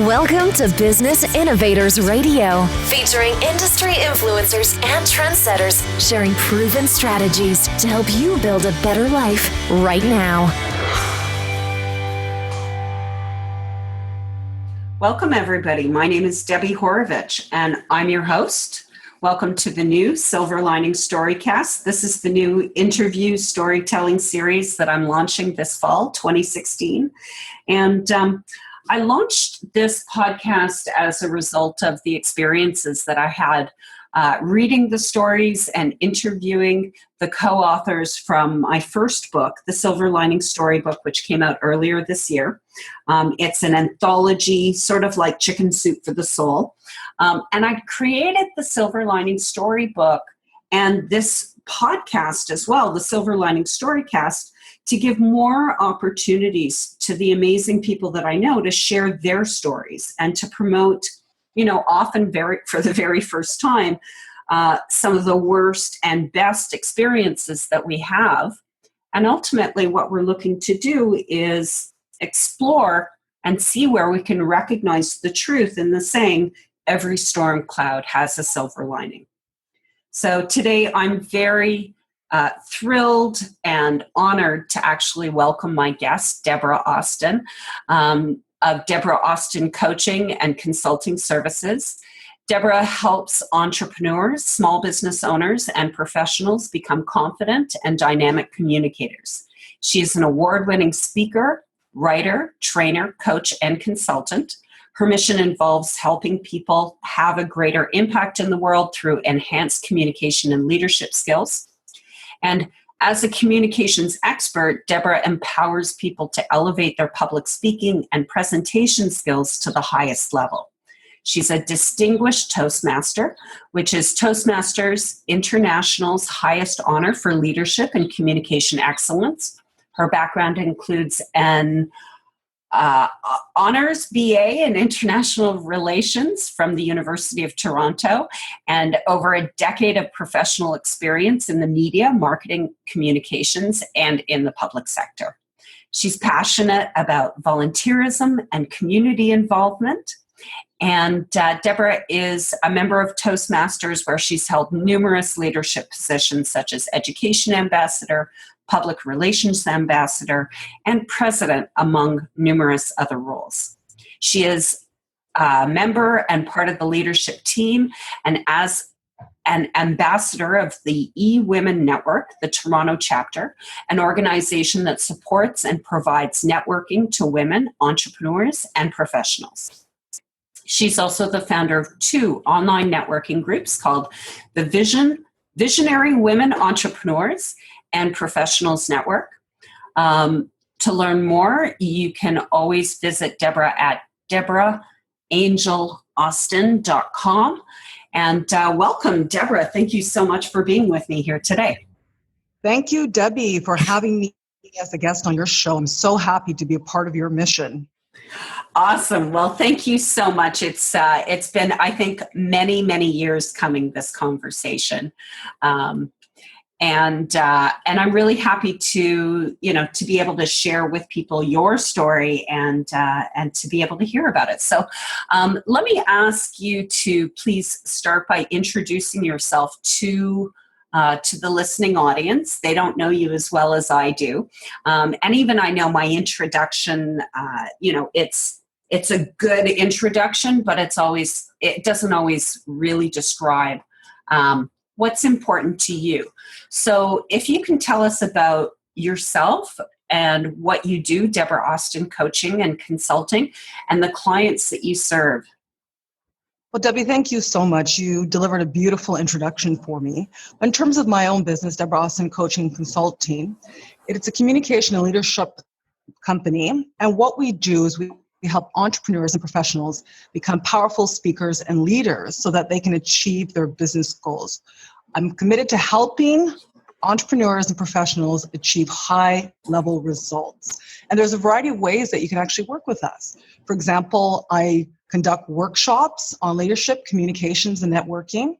Welcome to Business Innovators Radio, featuring industry influencers and trendsetters sharing proven strategies to help you build a better life right now. Welcome, everybody. My name is Debbie Horovich, and I'm your host. Welcome to the new Silver Lining Storycast. This is the new interview storytelling series that I'm launching this fall, 2016. And I launched this podcast as a result of the experiences that I had reading the stories and interviewing the co-authors from my first book, The Silver Lining Storybook, which came out earlier this year. It's an anthology, sort of like Chicken Soup for the Soul. And I created the Silver Lining Storybook and this podcast as well, the Silver Lining Storycast, to give more opportunities to the amazing people that I know to share their stories and to promote, often for the very first time, some of the worst and best experiences that we have. And ultimately what we're looking to do is explore and see where we can recognize the truth in the saying, every storm cloud has a silver lining. So today I'm very thrilled and honored to actually welcome my guest, Deborah Austin, of Deborah Austin Coaching and Consulting Services. Deborah helps entrepreneurs, small business owners, and professionals become confident and dynamic communicators. She is an award-winning speaker, writer, trainer, coach, and consultant. Her mission involves helping people have a greater impact in the world through enhanced communication and leadership skills. And as a communications expert, Deborah empowers people to elevate their public speaking and presentation skills to the highest level. She's a distinguished Toastmaster, which is Toastmasters International's highest honor for leadership and communication excellence. Her background includes an honors BA in International Relations from the University of Toronto and over a decade of professional experience in the media, marketing, communications, and in the public sector. She's passionate about volunteerism and community involvement. And Deborah is a member of Toastmasters, where she's held numerous leadership positions such as education ambassador, public relations ambassador, and president, among numerous other roles. She is a member and part of the leadership team, and as an ambassador of the eWomen Network, the Toronto chapter, an organization that supports and provides networking to women, entrepreneurs, and professionals. She's also the founder of two online networking groups called the Visionary Women Entrepreneurs and Professionals Network. To learn more, you can always visit Deborah at deborahangelaustin.com. And welcome, Deborah. Thank you so much for being with me here today. Thank you, Debbie, for having me as a guest on your show. I'm so happy to be a part of your mission. Awesome. Well, thank you so much. It's been, I think, many years coming, this conversation. And I'm really happy to be able to share with people your story and to be able to hear about it. So let me ask you to please start by introducing yourself to the listening audience. They don't know you as well as I do. And even I know my introduction, it's a good introduction, but it doesn't always really describe what's important to you. So if you can tell us about yourself and what you do, Deborah Austin Coaching and Consulting, and the clients that you serve. Well, Debbie, thank you so much. You delivered a beautiful introduction for me. In terms of my own business, Deborah Austin Coaching and Consulting, it's a communication and leadership company. And what we do is we help entrepreneurs and professionals become powerful speakers and leaders so that they can achieve their business goals. I'm committed to helping entrepreneurs and professionals achieve high-level results. And there's a variety of ways that you can actually work with us. For example, I conduct workshops on leadership, communications, and networking.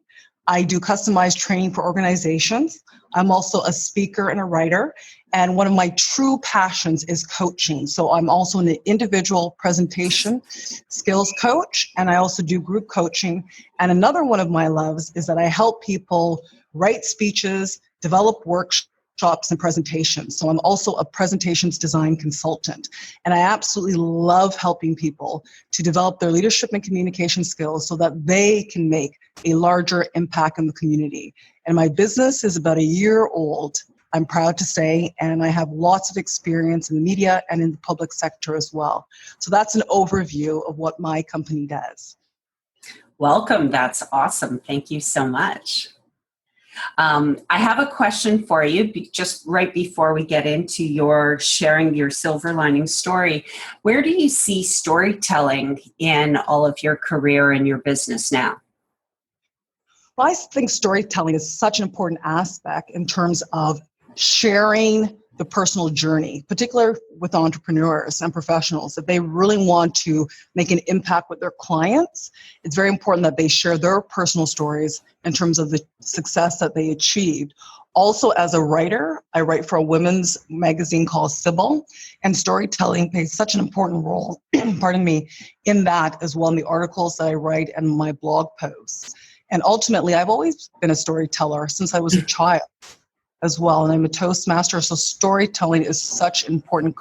I do customized training for organizations. I'm also a speaker and a writer. And one of my true passions is coaching. So I'm also an individual presentation skills coach, and I also do group coaching. And another one of my loves is that I help people write speeches, develop workshops and presentations. So I'm also a presentations design consultant. And I absolutely love helping people to develop their leadership and communication skills so that they can make a larger impact in the community. And my business is about a year old, I'm proud to say, and I have lots of experience in the media and in the public sector as well. So that's an overview of what my company does. Welcome. That's awesome. Thank you so much. I have a question for you just right before we get into your sharing your silver lining story. Where do you see storytelling in all of your career and your business now? Well, I think storytelling is such an important aspect in terms of sharing the personal journey, particularly with entrepreneurs and professionals. If they really want to make an impact with their clients, it's very important that they share their personal stories in terms of the success that they achieved. Also, as a writer, I write for a women's magazine called Sybil, and storytelling plays such an important role, pardon me, in that as well in the articles that I write and my blog posts. And ultimately, I've always been a storyteller since I was a child as well. And I'm a Toastmaster, so storytelling is such an important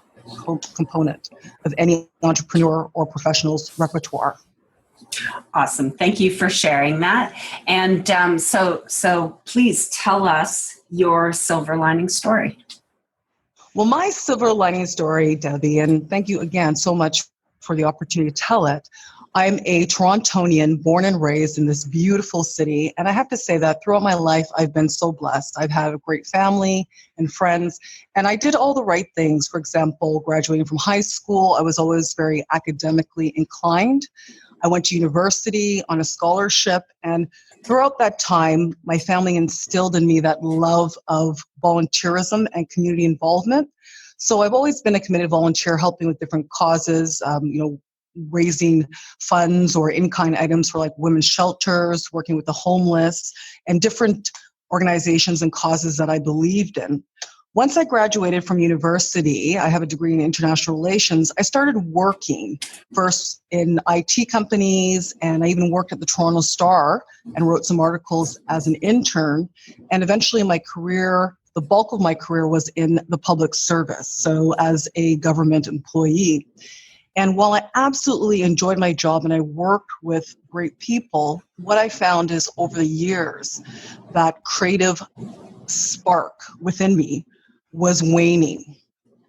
component of any entrepreneur or professional's repertoire. Awesome. Thank you for sharing that. And so please tell us your silver lining story. Well, my silver lining story, Debbie, and thank you again so much for the opportunity to tell it. I'm a Torontonian, born and raised in this beautiful city. And I have to say that throughout my life, I've been so blessed. I've had a great family and friends, and I did all the right things. For example, graduating from high school, I was always very academically inclined. I went to university on a scholarship, and throughout that time, my family instilled in me that love of volunteerism and community involvement. So I've always been a committed volunteer, helping with different causes, raising funds or in-kind items for like women's shelters, working with the homeless, and different organizations and causes that I believed in. Once I graduated from university, I have a degree in international relations, I started working first in IT companies, and I even worked at the Toronto Star and wrote some articles as an intern. And eventually my career, the bulk of my career was in the public service, so as a government employee. And while I absolutely enjoyed my job and I worked with great people, what I found is over the years, that creative spark within me was waning,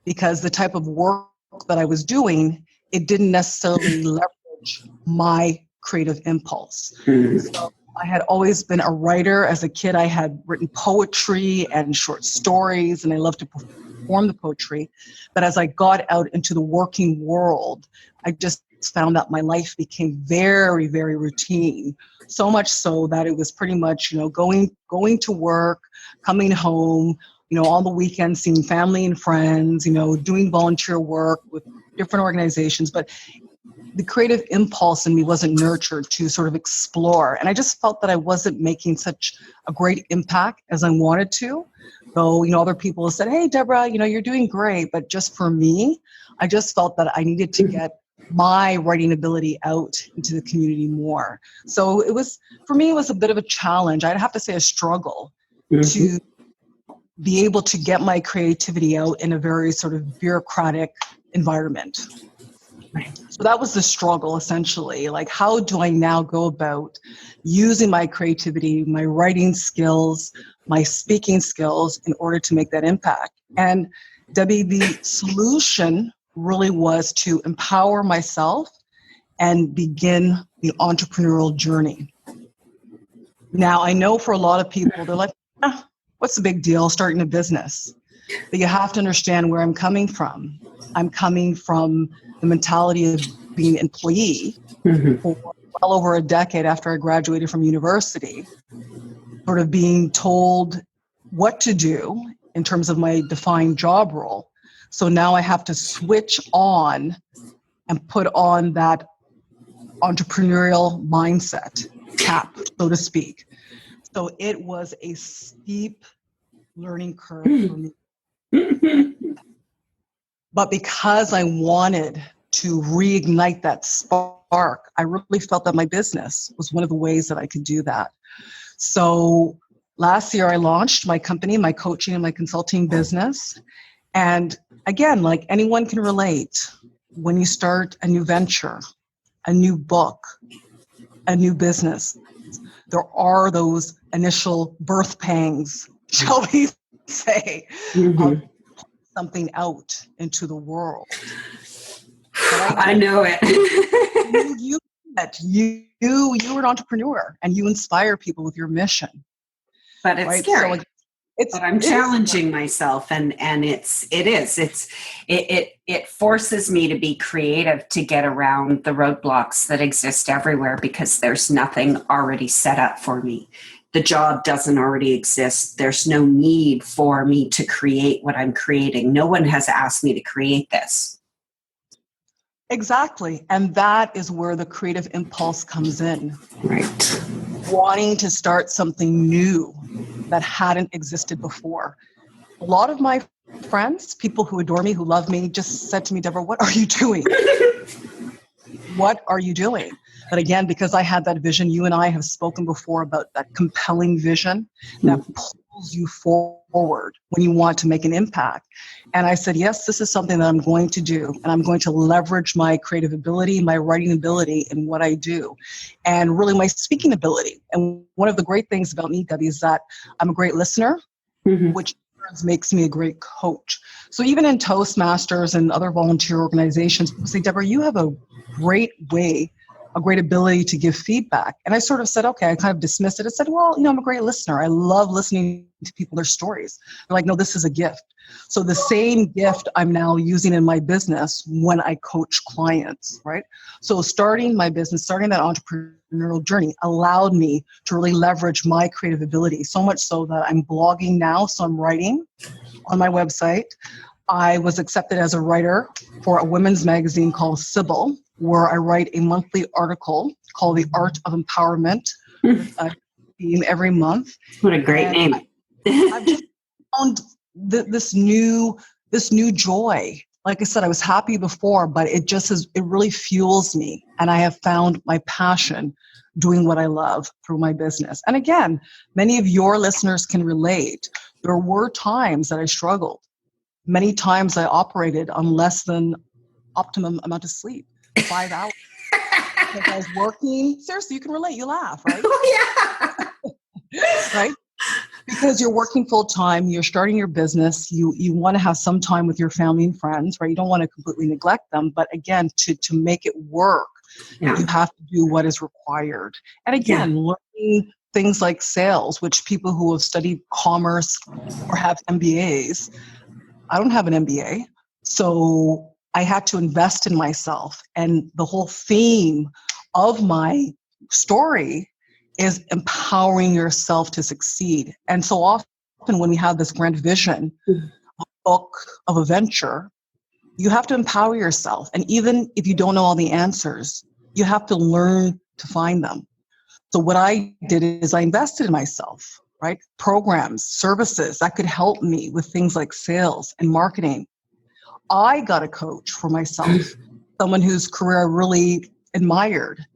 because the type of work that I was doing, it didn't necessarily leverage my creative impulse. So I had always been a writer. As a kid, I had written poetry and short stories, and I loved to perform the poetry. But as I got out into the working world, I just found that my life became very, very routine. So much so that it was pretty much, going to work, coming home, on the weekends, seeing family and friends, doing volunteer work with different organizations. But the creative impulse in me wasn't nurtured to sort of explore. And I just felt that I wasn't making such a great impact as I wanted to. Though, other people said, hey, Deborah, you're doing great. But just for me, I just felt that I needed to get my writing ability out into the community more. So for me, it was a bit of a challenge. I'd have to say a struggle to be able to get my creativity out in a very sort of bureaucratic environment. So that was the struggle, essentially. Like, how do I now go about using my creativity, my writing skills, my speaking skills in order to make that impact? And Debbie, the solution really was to empower myself and begin the entrepreneurial journey. Now, I know for a lot of people, they're like, what's the big deal starting a business? But you have to understand where I'm coming from. I'm coming from the mentality of being an employee for well over a decade after I graduated from university, sort of being told what to do in terms of my defined job role. So now I have to switch on and put on that entrepreneurial mindset cap, so to speak. So it was a steep learning curve for me. But because I wanted to reignite that spark, I really felt that my business was one of the ways that I could do that. So last year I launched my company, my coaching and my consulting business. And again, like anyone can relate, when you start a new venture, a new book, a new business, there are those initial birth pangs, shall we say, of something out into the world. I know it. You're an entrepreneur and you inspire people with your mission. But it's right? scary. So but I'm challenging myself, and it forces me to be creative to get around the roadblocks that exist everywhere, because there's nothing already set up for me. The job doesn't already exist. There's no need for me to create what I'm creating. No one has asked me to create this. Exactly. And that is where the creative impulse comes in. Right. Wanting to start something new that hadn't existed before. A lot of my friends, people who adore me, who love me, just said to me, Deborah, what are you doing? What are you doing? But again, because I had that vision, you and I have spoken before about that compelling vision that pulls you forward when you want to make an impact. And I said, yes, this is something that I'm going to do. And I'm going to leverage my creative ability, my writing ability in what I do, and really my speaking ability. And one of the great things about me, Debbie, is that I'm a great listener, which makes me a great coach. So even in Toastmasters and other volunteer organizations, people say, Deborah, you have a great way, a great ability to give feedback. And I sort of said, okay, I kind of dismissed it. I said, well, I'm a great listener. I love listening to people, their stories. They're like, no, this is a gift. So the same gift I'm now using in my business when I coach clients, right? So starting my business, starting that entrepreneurial journey allowed me to really leverage my creative ability, so much so that I'm blogging now. So I'm writing on my website. I was accepted as a writer for a women's magazine called Sybil, where I write a monthly article called The Art of Empowerment with a theme every month. What a great name. I've just found this new joy. Like I said, I was happy before, but it really fuels me. And I have found my passion doing what I love through my business. And again, many of your listeners can relate. There were times that I struggled. Many times I operated on less than optimum amount of sleep, 5 hours. Because I was working. Seriously, you can relate. You laugh, right? Oh, yeah. Right? Because you're working full time, you're starting your business, you want to have some time with your family and friends, right? You don't want to completely neglect them. But again, to make it work, you have to do what is required. And again, learning things like sales, which people who have studied commerce or have MBAs, I don't have an MBA. So I had to invest in myself. And the whole theme of my story is empowering yourself to succeed. And so often when we have this grand vision, a book of a venture, you have to empower yourself. And even if you don't know all the answers, you have to learn to find them. So what I did is I invested in myself, right? Programs, services that could help me with things like sales and marketing. I got a coach for myself, someone whose career I really admired,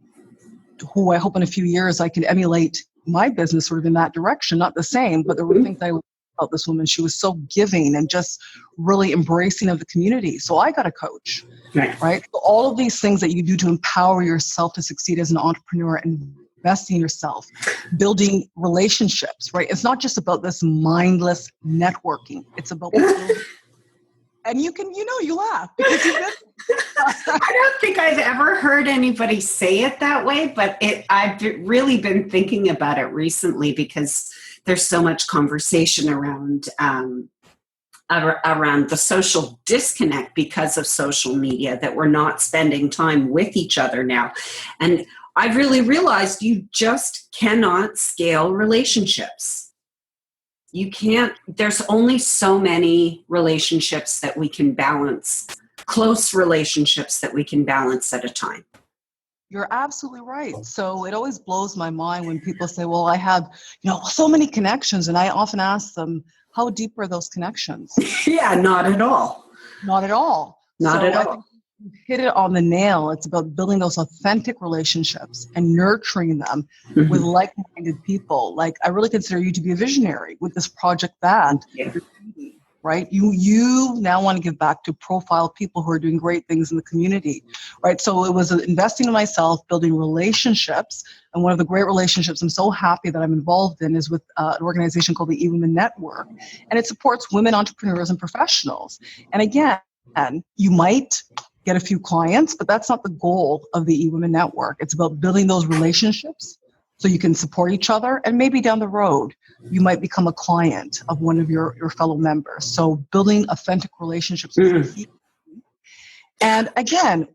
who I hope in a few years I can emulate my business sort of in that direction. Not the same, but there were things I loved about this woman. She was so giving and just really embracing of the community. So I got a coach, right? So all of these things that you do to empower yourself to succeed as an entrepreneur and investing in yourself, building relationships, right? It's not just about this mindless networking. It's about building. And you can, you laugh because you've been. I don't think I've ever heard anybody say it that way, but I've really been thinking about it recently because there's so much conversation around the social disconnect because of social media, that we're not spending time with each other now. And I've really realized you just cannot scale relationships. You can't, there's only so many relationships that we can balance, close relationships that we can balance at a time. You're absolutely right. So it always blows my mind when people say, well, I have, so many connections. And I often ask them, how deep are those connections? Yeah, not at all. Not at all. Not at I all. think you hit it on the nail. It's about building those authentic relationships and nurturing them with like-minded people. Like, I really consider you to be a visionary with this project that Yeah. you're leading, right? You now want to give back to profile people who are doing great things in the community, right? So it was investing in myself, building relationships. And one of the great relationships I'm so happy that I'm involved in is with an organization called the eWomen Network. And it supports women entrepreneurs and professionals. And again, you might get a few clients, but that's not the goal of the eWomen Network. It's about building those relationships so you can support each other. And maybe down the road, you might become a client of one of your fellow members. So building authentic relationships is key. And again,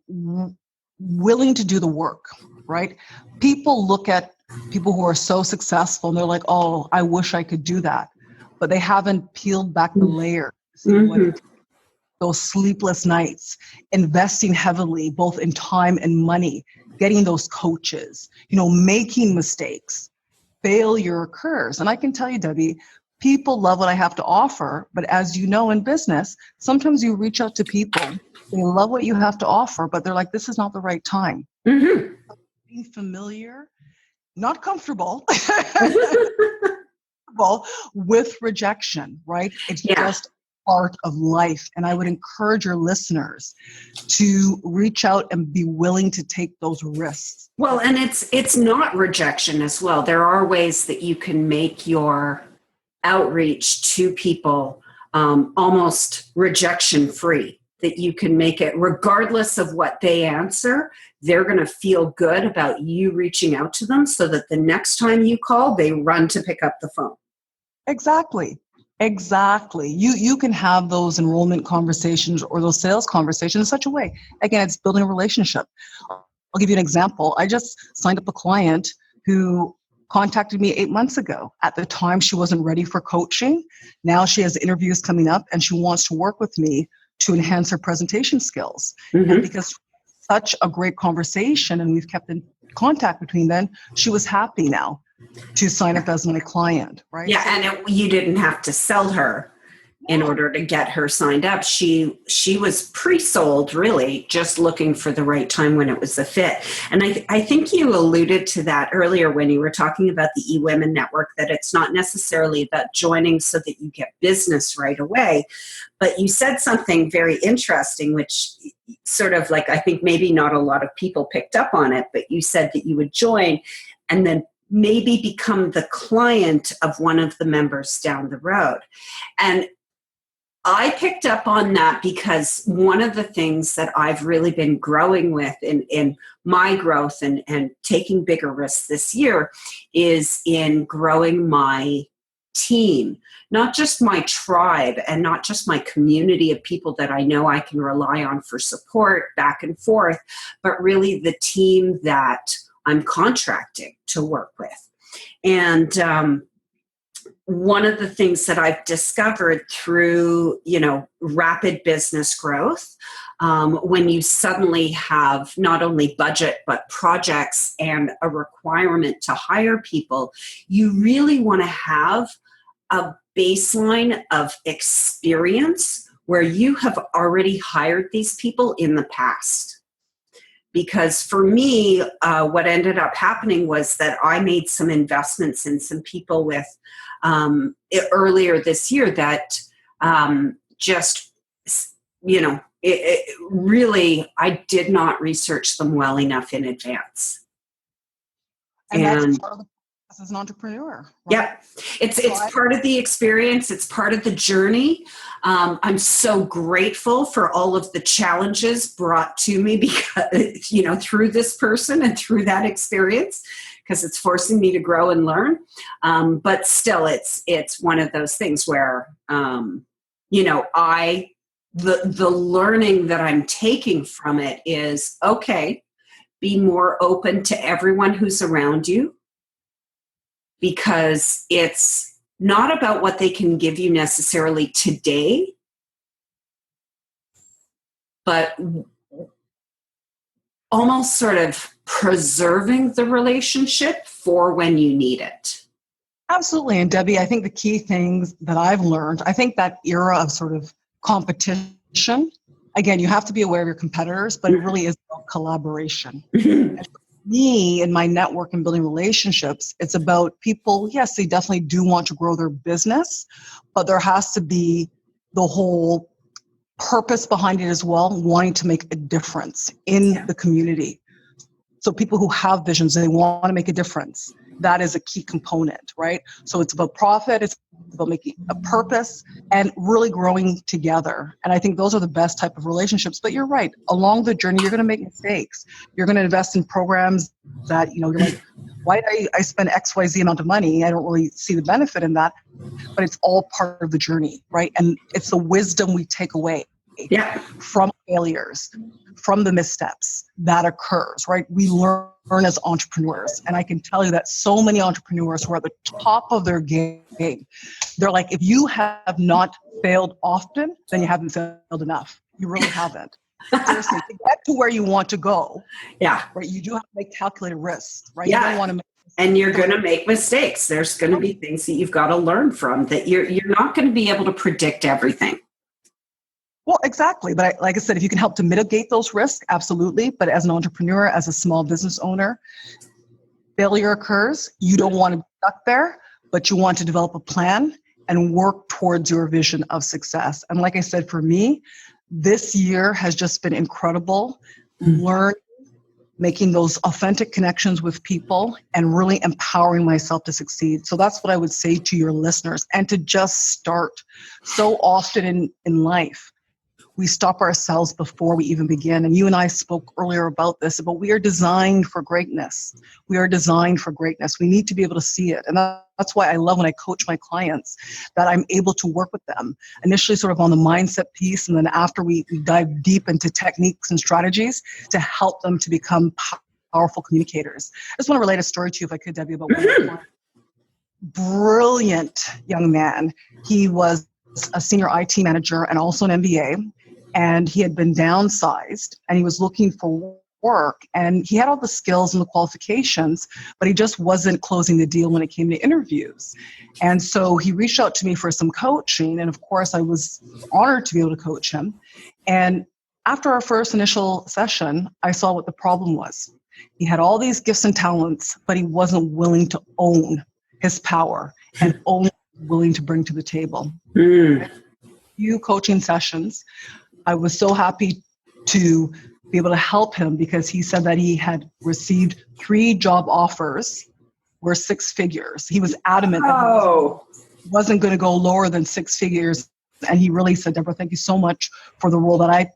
willing to do the work, right? People look at people who are so successful and they're like, oh, I wish I could do that. But they haven't peeled back the layer to see what it takes. Those sleepless nights, investing heavily, both in time and money, getting those coaches, making mistakes, failure occurs. And I can tell you, Debbie, people love what I have to offer. But as you know, in business, sometimes you reach out to people, they love what you have to offer, but they're like, this is not the right time. Being familiar, not comfortable, with rejection, right? It's just part of life. And I would encourage your listeners to reach out and be willing to take those risks. Well, and it's not rejection as well. There are ways that you can make your outreach to people almost rejection free, that you can make it regardless of what they answer. They're going to feel good about you reaching out to them so that the next time you call, they run to pick up the phone. Exactly. You can have those enrollment conversations or those sales conversations in such a way. Again, it's building a relationship. I'll give you an example. I just signed up a client who contacted me 8 months ago. At the time, she wasn't ready for coaching. Now she has interviews coming up and she wants to work with me to enhance her presentation skills. And because such a great conversation and we've kept in contact between then, she was happy now to sign up as my client, right? Yeah, and you didn't have to sell her in order to get her signed up. She was pre-sold, really, just looking for the right time when it was a fit. And I think you alluded to that earlier when you were talking about the eWomen Network, that it's not necessarily about joining so that you get business right away. But you said something very interesting, which sort of like, I think maybe not a lot of people picked up on it, but you said that you would join and then maybe become the client of one of the members down the road. And I picked up on that because one of the things that I've really been growing with in my growth and taking bigger risks this year is in growing my team, not just my tribe and not just my community of people that I know I can rely on for support back and forth, but really the team that I'm contracting to work with. And one of the things that I've discovered through, rapid business growth, when you suddenly have not only budget, but projects and a requirement to hire people, you really want to have a baseline of experience where you have already hired these people in the past. Because for me, what ended up happening was that I made some investments in some people with earlier this year that really, I did not research them well enough in advance. And that's part of the process as an entrepreneur. Right? Yeah, it's part of the experience. It's part of the journey. I'm so grateful for all of the challenges brought to me because, through this person and through that experience, because it's forcing me to grow and learn. But still, it's one of those things where, the learning that I'm taking from it is, okay, be more open to everyone who's around you, because it's not about what they can give you necessarily today, but almost sort of preserving the relationship for when you need it. Absolutely. And Debbie, I think the key things that I've learned, I think that era of sort of competition, again, you have to be aware of your competitors, but it really is about collaboration. And for me, in my network and building relationships, it's about people, yes, they definitely do want to grow their business, but there has to be the whole purpose behind it as well, wanting to make a difference in the community. So people who have visions, they want to make a difference. That is a key component, right? So it's about profit, it's about making a purpose and really growing together. And I think those are the best type of relationships. But you're right, along the journey, you're going to make mistakes. You're going to invest in programs that, you're like, why did I spend XYZ amount of money? I don't really see the benefit in that. But it's all part of the journey, right? And it's the wisdom we take away from failures, from the missteps that occurs, right? We learn as entrepreneurs. And I can tell you that so many entrepreneurs who are at the top of their game, they're like, if you have not failed often, then you haven't failed enough. You really haven't. Seriously, to get to where you want to go, right? You do have to make calculated risks, right? You don't want to make and you're going to make mistakes. There's going to be things that you've got to learn from, that you're not going to be able to predict everything. Well, exactly. But like I said, if you can help to mitigate those risks, absolutely. But as an entrepreneur, as a small business owner, failure occurs. You don't want to be stuck there, but you want to develop a plan and work towards your vision of success. And like I said, for me, this year has just been incredible. Learning, making those authentic connections with people, and really empowering myself to succeed. So that's what I would say to your listeners, and to just start. So often in life, we stop ourselves before we even begin. And you and I spoke earlier about this, but we are designed for greatness. We are designed for greatness. We need to be able to see it. And that's why I love when I coach my clients, that I'm able to work with them initially sort of on the mindset piece. And then after we dive deep into techniques and strategies to help them to become powerful communicators. I just want to relate a story to you, if I could, Debbie, about one brilliant young man. He was a senior IT manager and also an MBA. And he had been downsized and he was looking for work, and he had all the skills and the qualifications, but he just wasn't closing the deal when it came to interviews. And so he reached out to me for some coaching. And of course, I was honored to be able to coach him. And after our first initial session, I saw what the problem was. He had all these gifts and talents, but he wasn't willing to own his power and only willing to bring to the table. A few coaching sessions. I was so happy to be able to help him, because he said that he had received 3 job offers worth 6 figures. He was adamant that he wasn't going to go lower than 6 figures. And he really said, Deborah, thank you so much for the role that I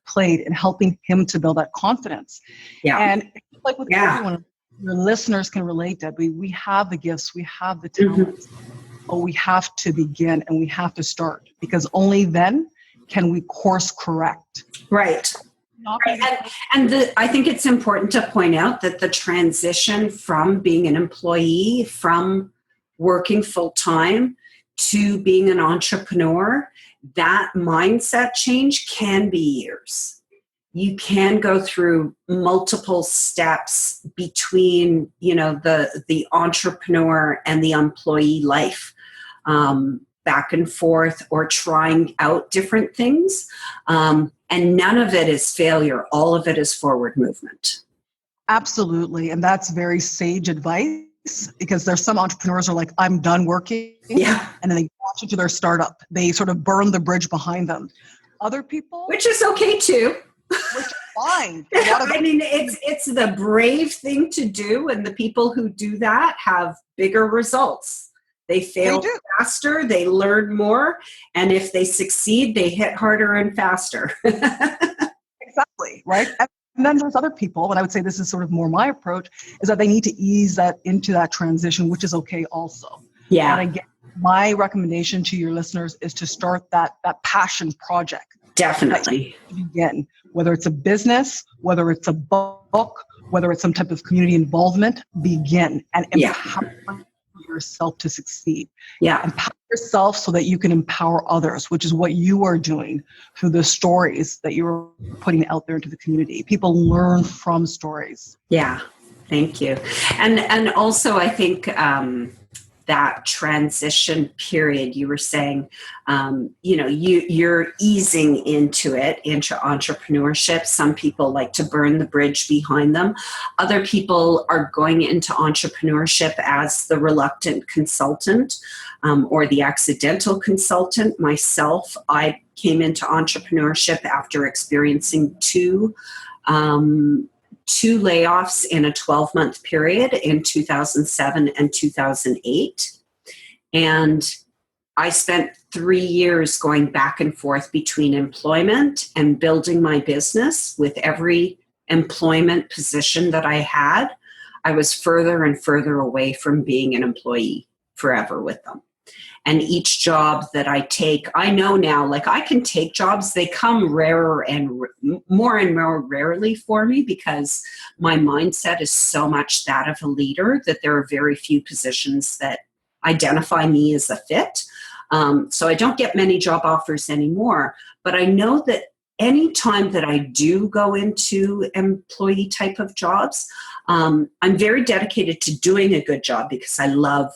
played in helping him to build that confidence. And like with everyone, your listeners can relate, Debbie. We have the gifts, we have the talents, but we have to begin and we have to start, because only then can we course correct. Right. And I think it's important to point out that the transition from being an employee, from working full time, to being an entrepreneur, that mindset change can be years. You can go through multiple steps between, the entrepreneur and the employee life. Back and forth, or trying out different things. And none of it is failure. All of it is forward movement. Absolutely. And that's very sage advice, because there's some entrepreneurs who are like, I'm done working. And then they launch into their startup. They sort of burn the bridge behind them. Other people. Which is okay too. Which is fine. I mean, it's the brave thing to do. And the people who do that have bigger results. They fail faster, they learn more, and if they succeed, they hit harder and faster. Exactly, right? And then there's other people, and I would say this is sort of more my approach, is that they need to ease that into that transition, which is okay also. And again, my recommendation to your listeners is to start that passion project. Definitely. Begin, whether it's a business, whether it's a book, whether it's some type of community involvement, begin and empower yourself to succeed. Yeah. Empower yourself so that you can empower others, which is what you are doing through the stories that you're putting out there into the community. People learn from stories. Yeah. Thank you. And also I think that transition period you were saying, you're easing into entrepreneurship. Some people like to burn the bridge behind them. Other people are going into entrepreneurship as the reluctant consultant or the accidental consultant. Myself, I came into entrepreneurship after experiencing two layoffs in a 12-month period in 2007 and 2008. And I spent 3 years going back and forth between employment and building my business. With every employment position that I had, I was further and further away from being an employee forever with them. And each job that I take, I know now, like I can take jobs, they come rarer and more rarely for me because my mindset is so much that of a leader that there are very few positions that identify me as a fit. So I don't get many job offers anymore, but I know that any time that I do go into employee type of jobs, I'm very dedicated to doing a good job because I love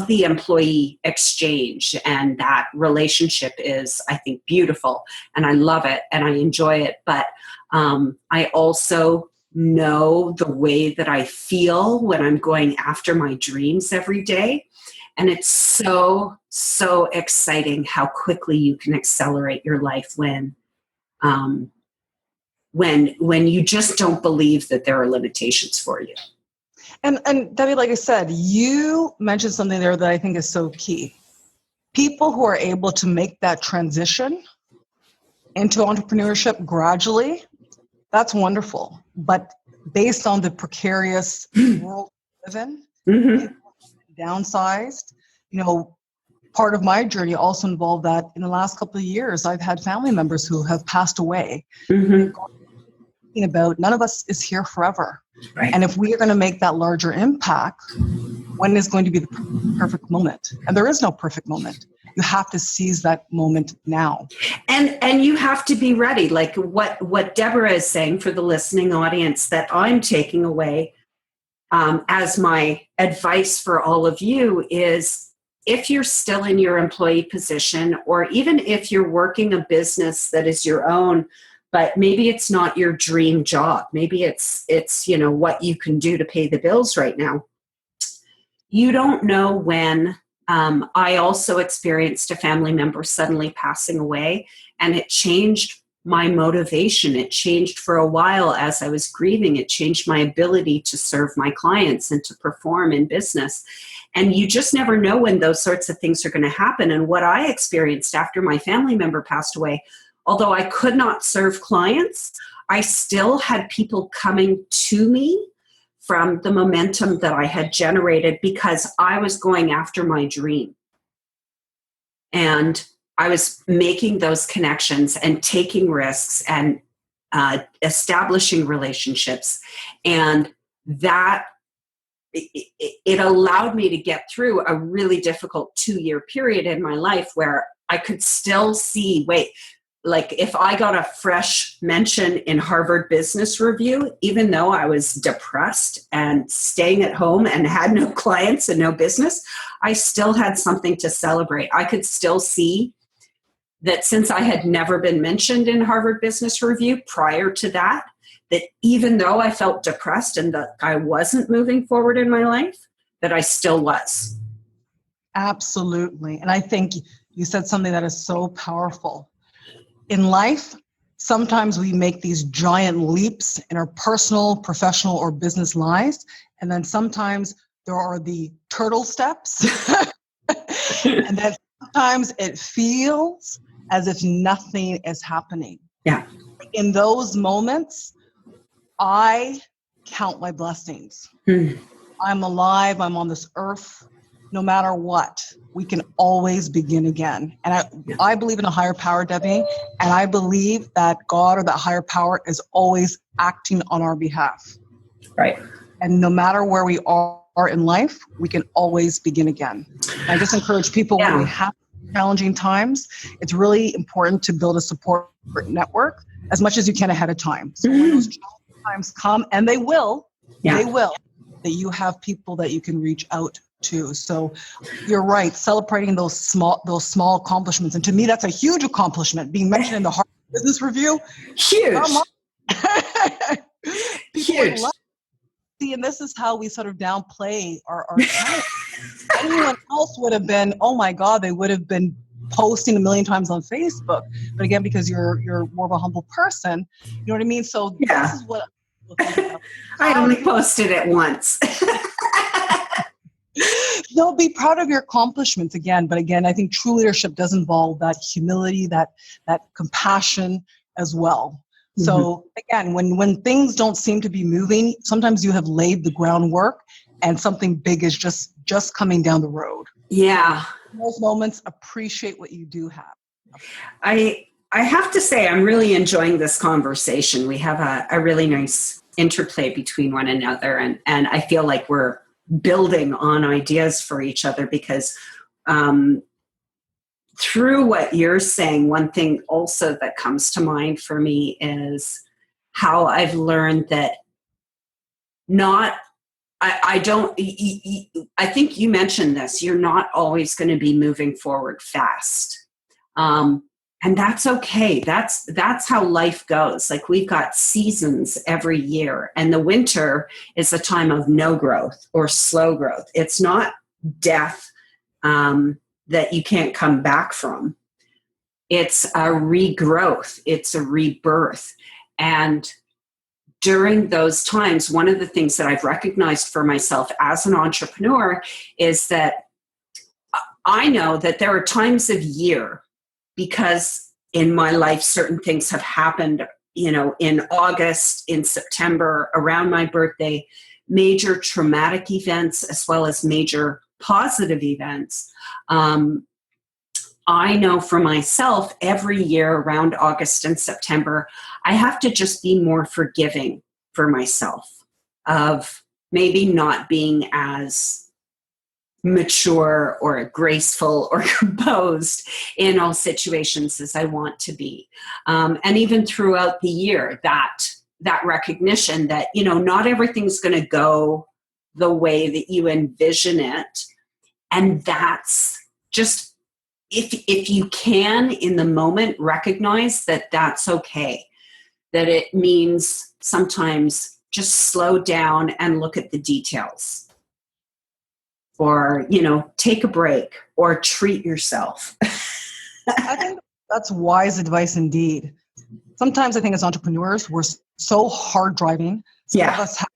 the employee exchange, and that relationship is, I think, beautiful, and I love it and I enjoy it. But I also know the way that I feel when I'm going after my dreams every day. And it's so, so exciting how quickly you can accelerate your life when you just don't believe that there are limitations for you. And Debbie, like I said, you mentioned something there that I think is so key. People who are able to make that transition into entrepreneurship gradually, that's wonderful. But based on the precarious world we live in, Mm-hmm. downsized, part of my journey also involved that in the last couple of years, I've had family members who have passed away. Mm-hmm. About none of us is here forever. Right. And if we are going to make that larger impact, when is going to be the perfect moment? And there is no perfect moment. You have to seize that moment now. And you have to be ready. Like what Deborah is saying for the listening audience that I'm taking away as my advice for all of you is, if you're still in your employee position, or even if you're working a business that is your own, but maybe it's not your dream job. Maybe it's what you can do to pay the bills right now. You don't know when. I also experienced a family member suddenly passing away, and it changed my motivation. It changed for a while as I was grieving. It changed my ability to serve my clients and to perform in business. And you just never know when those sorts of things are going to happen. And what I experienced after my family member passed away, although I could not serve clients, I still had people coming to me from the momentum that I had generated because I was going after my dream. And I was making those connections and taking risks and establishing relationships. And that it allowed me to get through a really difficult 2-year period in my life where I could still see, like if I got a fresh mention in Harvard Business Review, even though I was depressed and staying at home and had no clients and no business, I still had something to celebrate. I could still see that since I had never been mentioned in Harvard Business Review prior to that even though I felt depressed and that I wasn't moving forward in my life, that I still was. Absolutely. And I think you said something that is so powerful. In life, sometimes we make these giant leaps in our personal, professional, or business lives. And then sometimes there are the turtle steps. And then sometimes it feels as if nothing is happening. Yeah. In those moments, I count my blessings. I'm alive. I'm on this earth. No matter what, we can always begin again. And I believe in a higher power, Debbie, and I believe that God or that higher power is always acting on our behalf. Right. And no matter where we are are in life, we can always begin again. I just encourage people when we have challenging times, it's really important to build a support network as much as you can ahead of time. So when those challenging times come, and they will, that you have people that you can reach out to. So you're right, celebrating those small accomplishments. And to me, that's a huge accomplishment, being mentioned in the Harvard Business Review. Huge. Huge. See, and this is how we sort of downplay our talent. Anyone else would have been, oh my God, they would have been posting a million times on Facebook. But again, because you're more of a humble person, you know what I mean? So this is what I only posted it once. No, be proud of your accomplishments again. But again, I think true leadership does involve that humility, that compassion as well. So again, when things don't seem to be moving, sometimes you have laid the groundwork and something big is just coming down the road. Yeah. In those moments, appreciate what you do have. I have to say, I'm really enjoying this conversation. We have a really nice interplay between one another, and I feel like we're building on ideas for each other because through what you're saying, one thing also that comes to mind for me is how I've learned that I think you mentioned this, you're not always going to be moving forward fast. And that's okay. That's how life goes. Like we've got seasons every year, and the winter is a time of no growth or slow growth. It's not death that you can't come back from. It's a regrowth. It's a rebirth. And during those times, one of the things that I've recognized for myself as an entrepreneur is that I know that there are times of year, because in my life, certain things have happened, in August, in September, around my birthday, major traumatic events, as well as major positive events. I know for myself, every year around August and September, I have to just be more forgiving for myself of maybe not being as mature or graceful or composed in all situations as I want to be. And even throughout the year, that recognition that, not everything's going to go the way that you envision it. And that's just, if you can in the moment recognize that that's okay, that it means sometimes just slow down and look at the details, or, take a break or treat yourself. I think that's wise advice indeed. Sometimes I think as entrepreneurs, we're so hard driving. Some of us have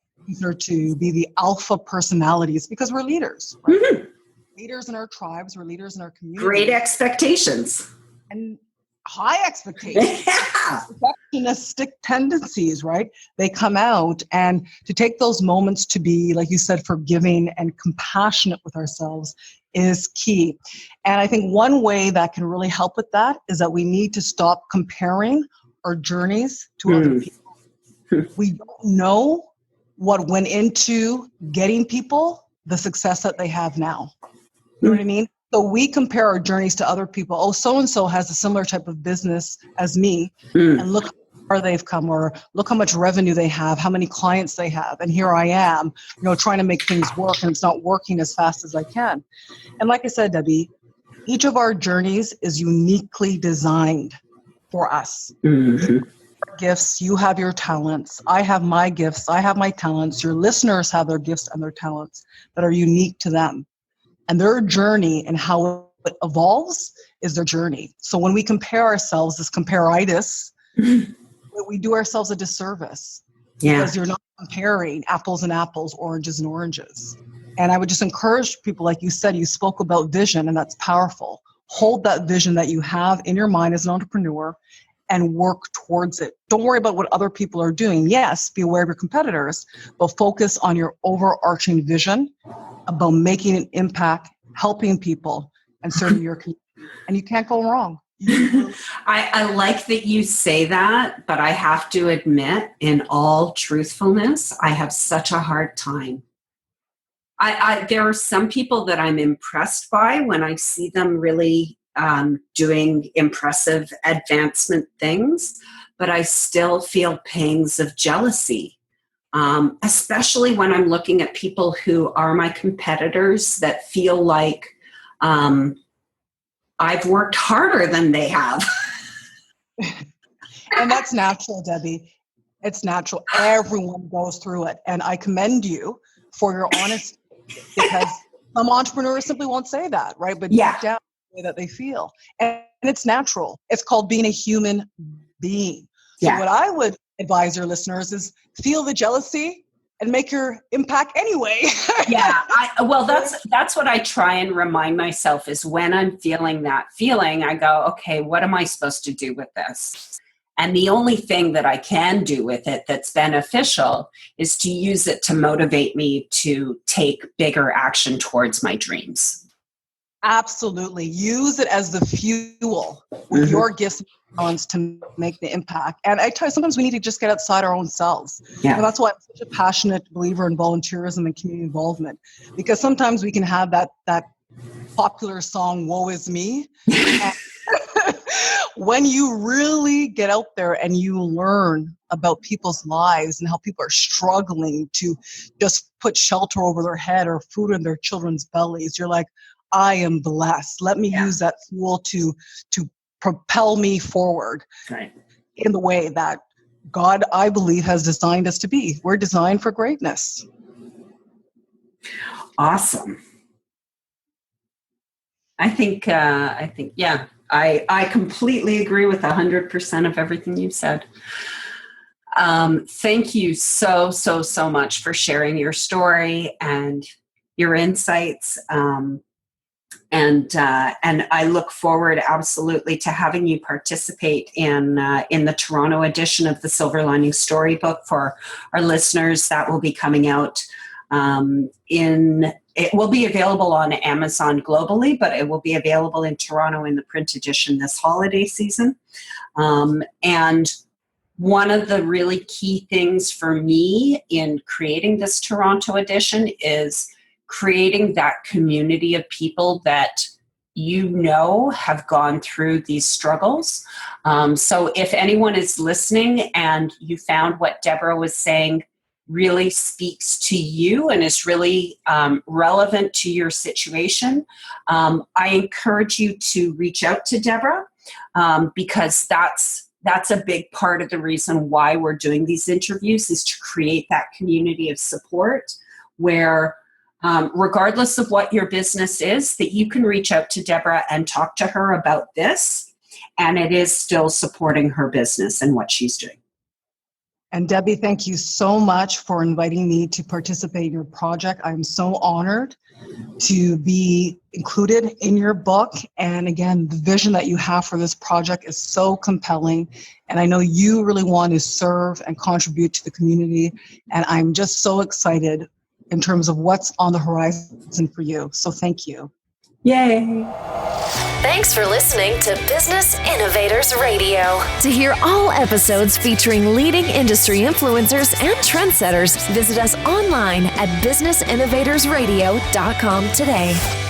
to be the alpha personalities because we're leaders, right? Mm-hmm. Leaders in our tribes, we're leaders in our community. Great expectations. And high expectations. Perfectionistic tendencies, right? They come out, and to take those moments to be, like you said, forgiving and compassionate with ourselves is key. And I think one way that can really help with that is that we need to stop comparing our journeys to other people. We don't know what went into getting people the success that they have now. You know what I mean? So we compare our journeys to other people. Oh, so-and-so has a similar type of business as me. And look how far they've come, or look how much revenue they have, how many clients they have. And here I am, trying to make things work, and it's not working as fast as I can. And like I said, Debbie, each of our journeys is uniquely designed for us. Mm-hmm. Gifts, you have your talents. I have my gifts. I have my talents. Your listeners have their gifts and their talents that are unique to them. And their journey and how it evolves is their journey. So when we compare ourselves, this comparitis, we do ourselves a disservice. Because you're not comparing apples and apples, oranges and oranges. And I would just encourage people, like you said, you spoke about vision, and that's powerful. Hold that vision that you have in your mind as an entrepreneur and work towards it. Don't worry about what other people are doing. Yes, be aware of your competitors, but focus on your overarching vision about making an impact, helping people, and serving your community. And you can't go wrong. I like that you say that, but I have to admit, in all truthfulness, I have such a hard time There are some people that I'm impressed by when I see them really doing impressive advancement things, but I still feel pangs of jealousy, especially when I'm looking at people who are my competitors that feel like I've worked harder than they have. And that's natural, Debbie. It's natural. Everyone goes through it. And I commend you for your honesty, because some entrepreneurs simply won't say that, right? But deep down, the way that they feel. And it's natural. It's called being a human being. So what I would advise your listeners is feel the jealousy and make your impact anyway. That's what I try and remind myself is when I'm feeling that feeling, I go, okay, what am I supposed to do with this? And the only thing that I can do with it that's beneficial is to use it to motivate me to take bigger action towards my dreams. Absolutely. Use it as the fuel with your gifts and talents to make the impact. And I tell you, sometimes we need to just get outside our own selves. Yeah. And that's why I'm such a passionate believer in volunteerism and community involvement, because sometimes we can have that popular song, "Woe is me." When you really get out there and you learn about people's lives and how people are struggling to just put shelter over their head or food in their children's bellies, you're like, I am blessed. Let me use that fuel to propel me forward in the way that God, I believe, has designed us to be. We're designed for greatness. Awesome. I think, I completely agree with 100% of everything you said. Thank you so much for sharing your story and your insights. And I look forward absolutely to having you participate in the Toronto edition of the Silver Lining Storybook for our listeners. That will be coming out it will be available on Amazon globally, but it will be available in Toronto in the print edition this holiday season. And one of the really key things for me in creating this Toronto edition is creating that community of people that have gone through these struggles. So if anyone is listening and you found what Deborah was saying really speaks to you and is really relevant to your situation, I encourage you to reach out to Deborah because that's a big part of the reason why we're doing these interviews, is to create that community of support where regardless of what your business is, that you can reach out to Deborah and talk to her about this, and it is still supporting her business and what she's doing. And Debbie, thank you so much for inviting me to participate in your project. I'm so honored to be included in your book. And again, the vision that you have for this project is so compelling. And I know you really want to serve and contribute to the community. And I'm just so excited in terms of what's on the horizon for you. So thank you. Yay. Thanks for listening to Business Innovators Radio. To hear all episodes featuring leading industry influencers and trendsetters, visit us online at businessinnovatorsradio.com today.